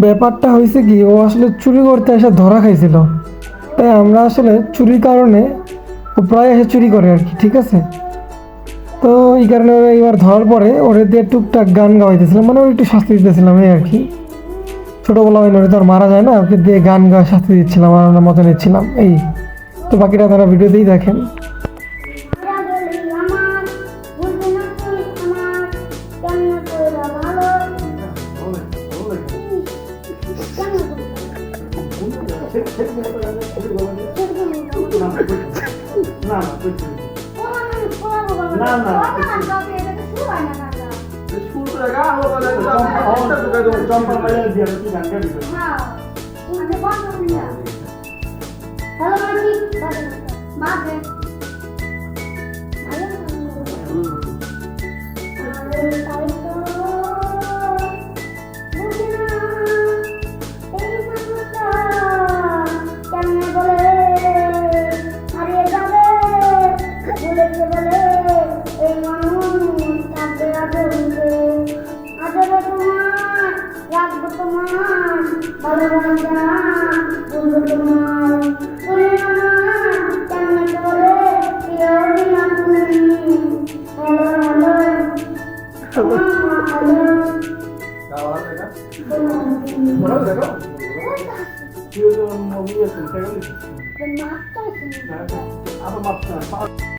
ব্যাপারটা হয়েছে কি, ও আসলে চুরি করতে এসে ধরা খাইছিল। তাই আমরা আসলে চুরির কারণে, ও প্রায় এসে চুরি করে আর কি, ঠিক আছে। তো এই কারণে ওরা এবার ধরার পরে ওরে দিয়ে টুকটাক গান গাওয়াইতেছিলাম, মানে ওর একটু শাস্তি দিতেছিলাম এই আর কি। ছোটোবেলা হয়, ওরে তো আর মারা যায় না, ওকে দিয়ে গান গাওয়া শাস্তি দিচ্ছিলাম আর আমরা মজা নিচ্ছিলাম এই। তো বাকিটা তারা ভিডিওতেই দেখেন। Apa maksudnya?